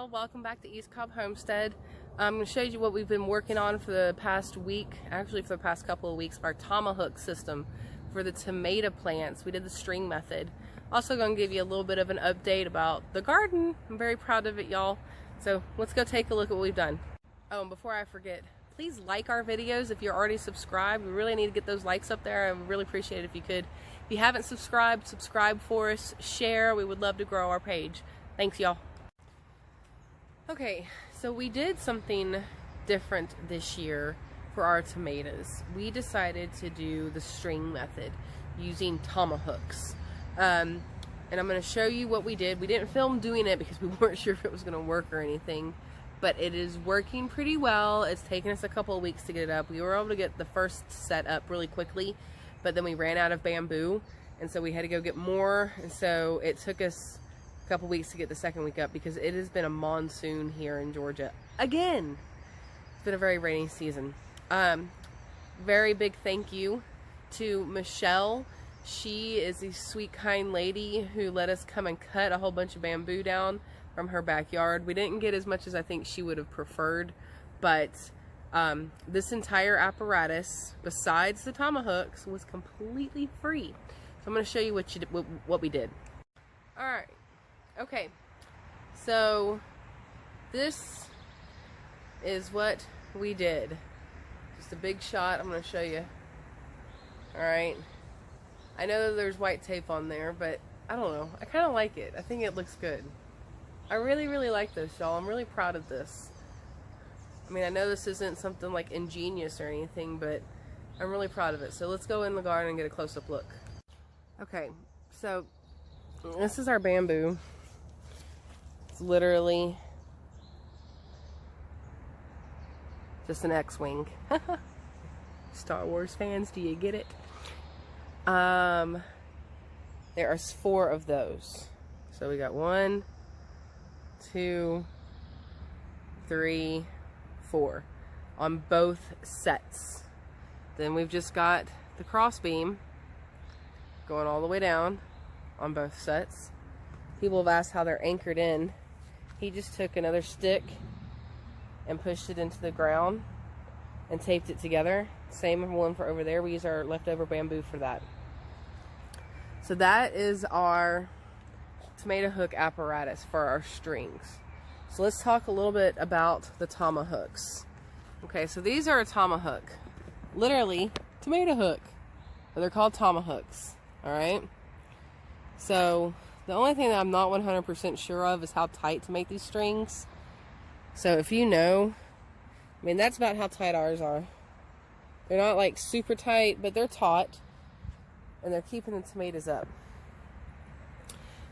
Welcome back to East Cobb Homestead. I'm going to show you what we've been working on for the past week, actually for the past couple of weeks, our Tomahook system for the tomato plants. We did the string method. Also going to give you a little bit of an update about the garden. I'm very proud of it, y'all. So let's go take a look at what we've done. Oh, and before I forget, please like our videos if you're already subscribed. We really need to get those likes up there. I would really appreciate it if you could. If you haven't subscribed, subscribe for us, share. We would love to grow our page. Thanks, y'all. Okay, so we did something different this year for our tomatoes. We decided to do the string method using tomahooks. And I'm going to show you what we did. We didn't film doing it because we weren't sure if it was going to work or anything, but it is working pretty well. It's taken us a couple of weeks to get it up. We were able to get the first set up really quickly, but then we ran out of bamboo, and so we had to go get more, and so it took us couple weeks to get the second week up because it has been a monsoon here in Georgia again. It's been a very rainy season. Very big thank you to Michelle. She is a sweet, kind lady who let us come and cut a whole bunch of bamboo down from her backyard. We didn't get as much as I think she would have preferred, but this entire apparatus, besides the tomahooks, was completely free. So I'm going to show you what we did. All right. Okay, so this is what we did. Just a big shot. I'm going to show you. Alright. I know that there's white tape on there, but I don't know. I kind of like it. I think it looks good. I really, really like this, y'all. I'm really proud of this. I mean, I know this isn't something like ingenious or anything, but I'm really proud of it. So let's go in the garden and get a close-up look. Okay, so this is our bamboo. Literally just an X-wing. Star Wars fans, do you get it? There are 4 of those. So we got 1, 2, 3, 4 on both sets. Then we've just got the cross beam going all the way down on both sets. People have asked how they're anchored in. He just took another stick and pushed it into the ground and taped it together. Same one for over there. We use our leftover bamboo for that. So that is our tomato hook apparatus for our strings. So let's talk a little bit about the tomahooks. Okay, so these are a tomahawk. Literally, tomato hook. But they're called tomahooks. Alright? So the only thing that I'm not 100% sure of is how tight to make these strings. So if you know, I mean, that's about how tight ours are. They're not like super tight, but they're taut. And they're keeping the tomatoes up.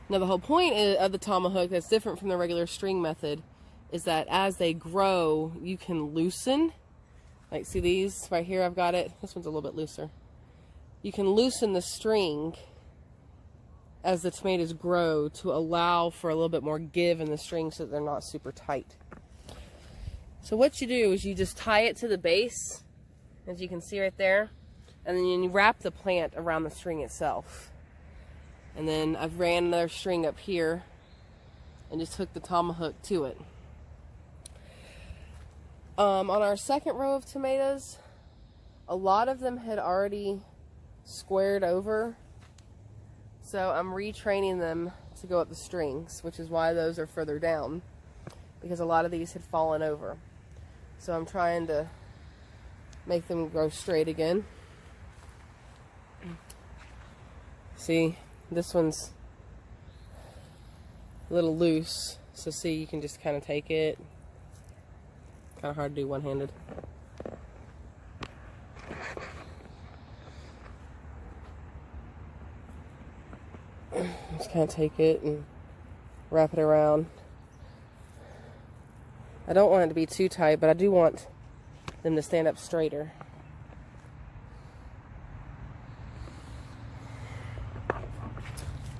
Now the whole point of the tomahawk that's different from the regular string method is that as they grow, you can loosen. Like, see these right here, I've got it. This one's a little bit looser. You can loosen the string as the tomatoes grow to allow for a little bit more give in the string so that they're not super tight. So what you do is you just tie it to the base, as you can see right there, and then you wrap the plant around the string itself. And then I've ran another string up here and just hooked the tomahawk to it. On our second row of tomatoes, a lot of them had already squared over. So I'm retraining them to go up the strings, which is why those are further down, because a lot of these had fallen over. So I'm trying to make them grow straight again. See, this one's a little loose, so see, you can just kind of take it. Kind of hard to do one-handed. Just kind of take it and wrap it around. I don't want it to be too tight, but I do want them to stand up straighter.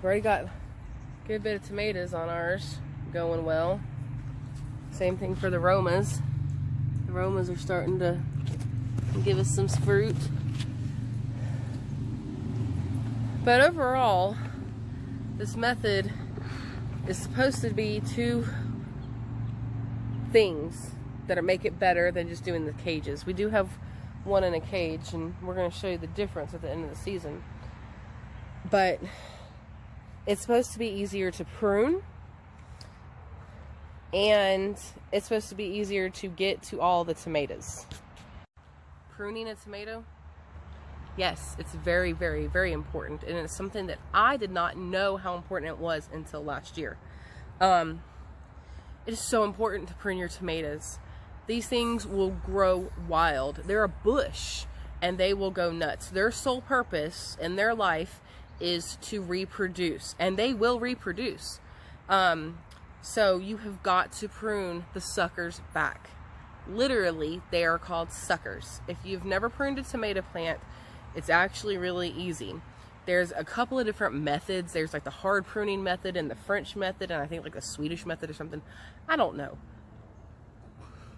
We already got a good bit of tomatoes on ours, going well. Same thing for the Romas. The Romas are starting to give us some fruit. But overall, this method is supposed to be two things that make it better than just doing the cages. We do have one in a cage, and we're going to show you the difference at the end of the season. But it's supposed to be easier to prune, and it's supposed to be easier to get to all the tomatoes. Pruning a tomato, yes, it's very, very, very important, and it's something that I did not know how important it was until last year. It is so important to prune your tomatoes. These things will grow wild. They're a bush, and they will go nuts. Their sole purpose in their life is to reproduce, and they will reproduce. So you have got to prune the suckers back. Literally, they are called suckers. If you've never pruned a tomato plant, it's actually really easy. There's a couple of different methods. There's like the hard pruning method and the French method, and I think like the Swedish method or something. I don't know.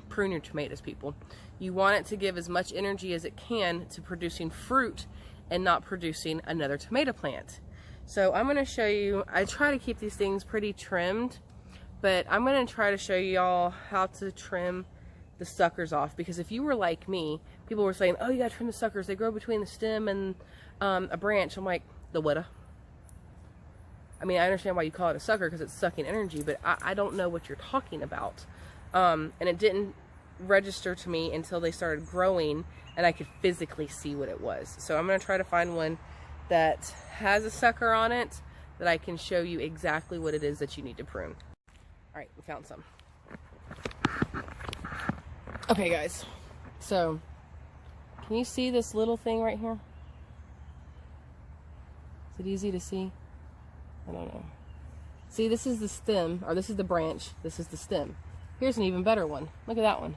Prune your tomatoes, people. You want it to give as much energy as it can to producing fruit and not producing another tomato plant. So I'm going to show you, I try to keep these things pretty trimmed, but I'm going to try to show y'all how to trim the suckers off, because if you were like me, people were saying, oh, you got to trim the suckers, they grow between the stem and a branch. I'm like, the what? I mean, I understand why you call it a sucker, because it's sucking energy, but I don't know what you're talking about. And it didn't register to me until they started growing and I could physically see what it was. So I'm going to try to find one that has a sucker on it that I can show you exactly what it is that you need to prune. All right, we found some. Okay, guys. So, can you see this little thing right here? Is it easy to see? I don't know. See, this is the stem, or this is the branch. This is the stem. Here's an even better one. Look at that one.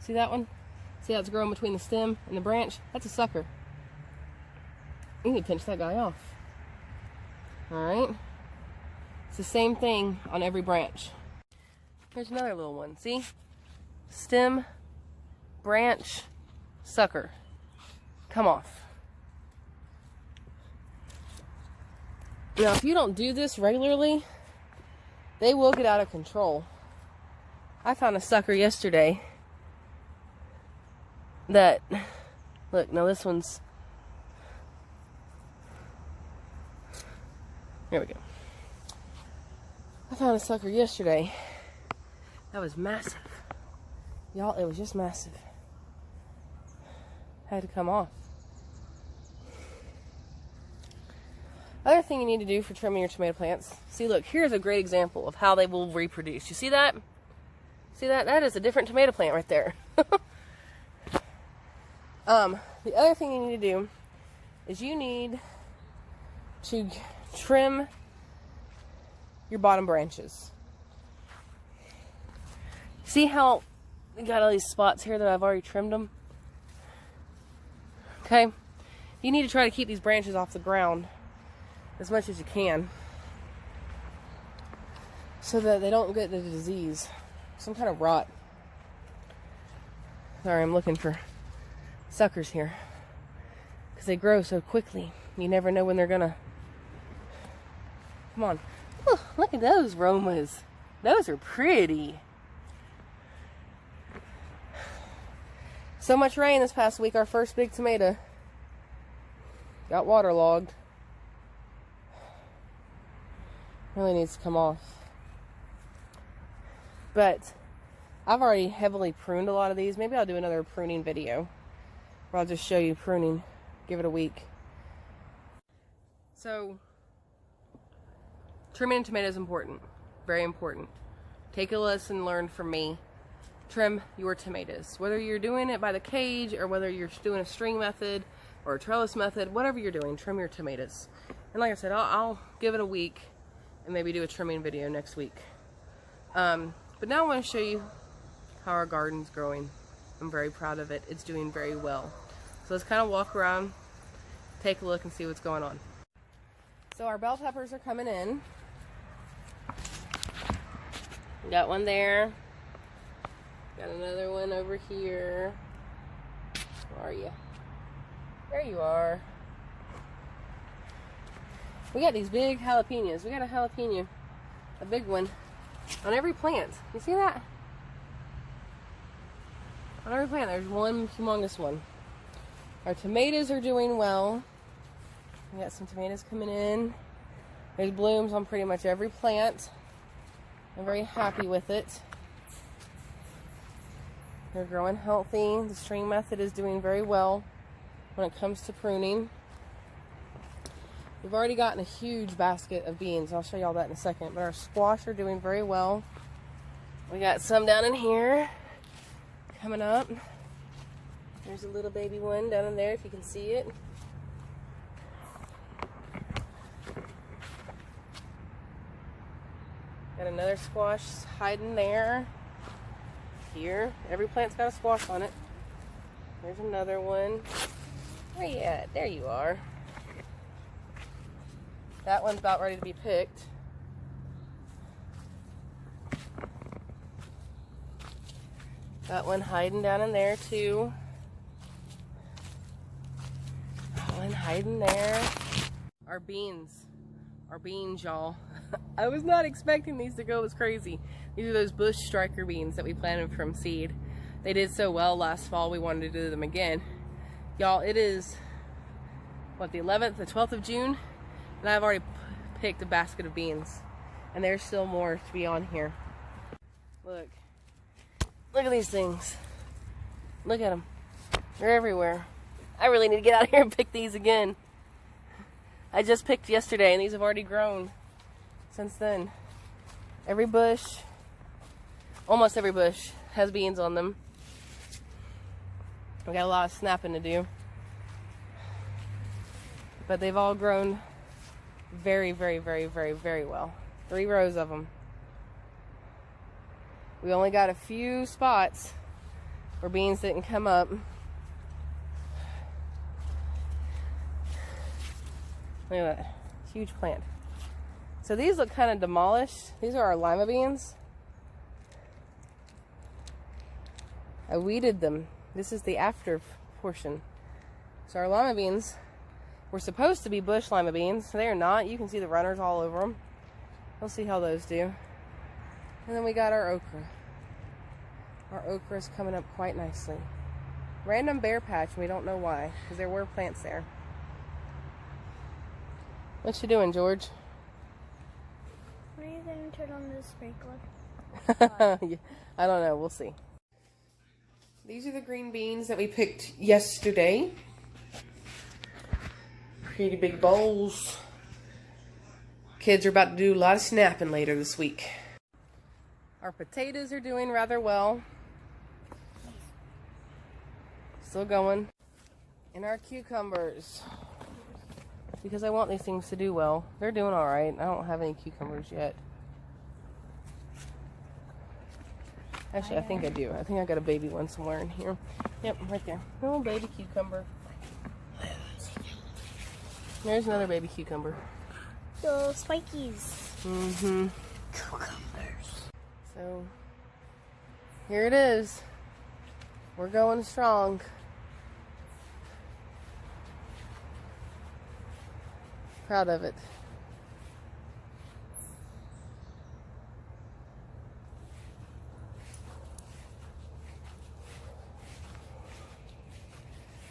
See that one? See how it's growing between the stem and the branch? That's a sucker. You need to pinch that guy off. Alright? It's the same thing on every branch. Here's another little one. See? Stem, branch, sucker. Come off. Now, if you don't do this regularly, they will get out of control. I found a sucker yesterday that, look, now this one's, here we go. I found a sucker yesterday that was massive. Y'all, it was just massive. Had to come off. Other thing you need to do for trimming your tomato plants. See, look, here's a great example of how they will reproduce. You see that? See that? That is a different tomato plant right there. The other thing you need to do is you need to trim your bottom branches. See how we got all these spots here that I've already trimmed them? Okay? You need to try to keep these branches off the ground as much as you can so that they don't get the disease, some kind of rot. Sorry, I'm looking for suckers here because they grow so quickly. You never know when they're gonna. Come on. Ooh, look at those Romas. Those are pretty. So much rain this past week. Our first big tomato got waterlogged. Really needs to come off. But I've already heavily pruned a lot of these. Maybe I'll do another pruning video where I'll just show you pruning. Give it a week. So, trimming tomatoes is important. Very important. Take a lesson learned from me. Trim your tomatoes. Whether you're doing it by the cage or whether you're doing a string method or a trellis method, whatever you're doing, trim your tomatoes. And like I said, I'll give it a week and maybe do a trimming video next week. But now I want to show you how our garden's growing. I'm very proud of it. It's doing very well. So let's kind of walk around, take a look and see what's going on. So our bell peppers are coming in. Got one there. Got another one over here. Where are you? There you are. We got these big jalapenos. We got a jalapeno, a big one, on every plant. You see that? On every plant, there's one humongous one. Our tomatoes are doing well. We got some tomatoes coming in. There's blooms on pretty much every plant. I'm very happy with it. They're growing healthy. The string method is doing very well when it comes to pruning. We've already gotten a huge basket of beans. I'll show y'all that in a second. But our squash are doing very well. We got some down in here coming up. There's a little baby one down in there if you can see it. Got another squash hiding there. Here. Every plant's got a squash on it. There's another one. Where you at? There you are. That one's about ready to be picked. Got one hiding down in there too. Got one hiding there. Our beans, y'all. I was not expecting these to go as crazy. These are those bush striker beans that we planted from seed. They did so well last fall, we wanted to do them again. Y'all, it is, what, the 11th, the 12th of June? And I've already picked a basket of beans. And there's still more to be on here. Look. Look at these things. Look at them. They're everywhere. I really need to get out here and pick these again. I just picked yesterday and these have already grown since then. Every bush, almost every bush, has beans on them. We got a lot of snapping to do. But they've all grown very, very, very, very, very well. 3 rows of them. We only got a few spots where beans didn't come up. Look at that huge plant. So these look kind of demolished. These are our lima beans. I weeded them. This is the after portion. So our lima beans were supposed to be bush lima beans. They are not. You can see the runners all over them. We'll see how those do. And then we got our okra. Our okra is coming up quite nicely. Random bare patch, and we don't know why, because there were plants there. What you doing, George? When are you going to turn on the sprinkler? Yeah, I don't know. We'll see. These are the green beans that we picked yesterday. Pretty big bowls. Kids are about to do a lot of snapping later this week. Our potatoes are doing rather well. Still going. And our cucumbers. Because I want these things to do well. They're doing alright. I don't have any cucumbers yet. Actually, I think I do. I think I got a baby one somewhere in here. Yep, right there. Oh, baby cucumber. There's another baby cucumber. Little spikies. Mm-hmm. Cucumbers. So, here it is. We're going strong. Proud of it.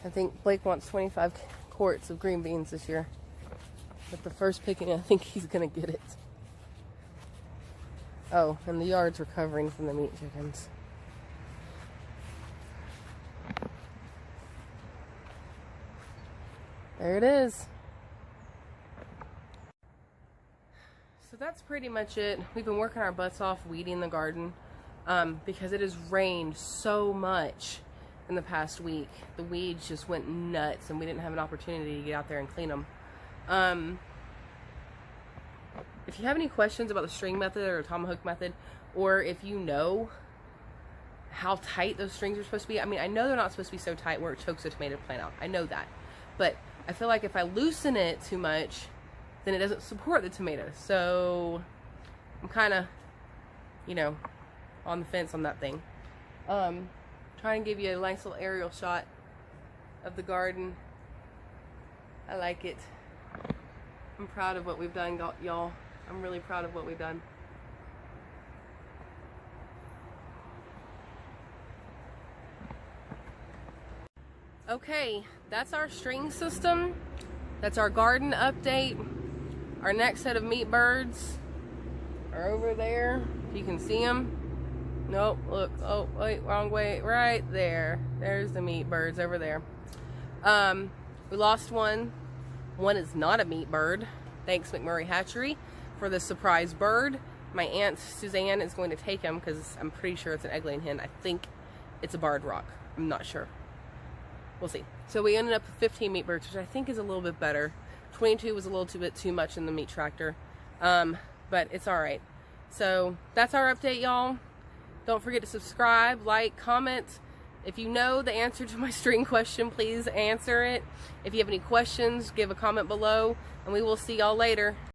I think Blake wants 25 quarts of green beans this year. But the first picking, I think he's gonna get it. Oh, and the yard's recovering from the meat chickens. There it is. So that's pretty much it. We've been working our butts off weeding the garden because it has rained so much in the past week. The weeds just went nuts and we didn't have an opportunity to get out there and clean them. If you have any questions about the string method or Tomahook method, or if you know how tight those strings are supposed to be. I mean, I know they're not supposed to be so tight where it chokes the tomato plant out. I know that. But I feel like if I loosen it too much, then it doesn't support the tomatoes. So I'm kind of, you know, on the fence on that thing. Trying to give you a nice little aerial shot of the garden. I like it. I'm proud of what we've done, y'all. I'm really proud of what we've done. Okay, that's our string system. That's our garden update. Our next set of meat birds are over there. You can see them. Nope, look. Oh, wait, wrong way. Right there. There's the meat birds over there. We lost one. One is not a meat bird. Thanks, McMurray Hatchery, for the surprise bird. My Aunt Suzanne is going to take him because I'm pretty sure it's an egg-laying hen. I think it's a barred rock. I'm not sure. We'll see. So we ended up with 15 meat birds, which I think is a little bit better. 22 was a little bit too much in the meat tractor. But it's all right. So that's our update, y'all. Don't forget to subscribe, like, comment. If you know the answer to my string question, please answer it. If you have any questions, give a comment below, and we will see y'all later.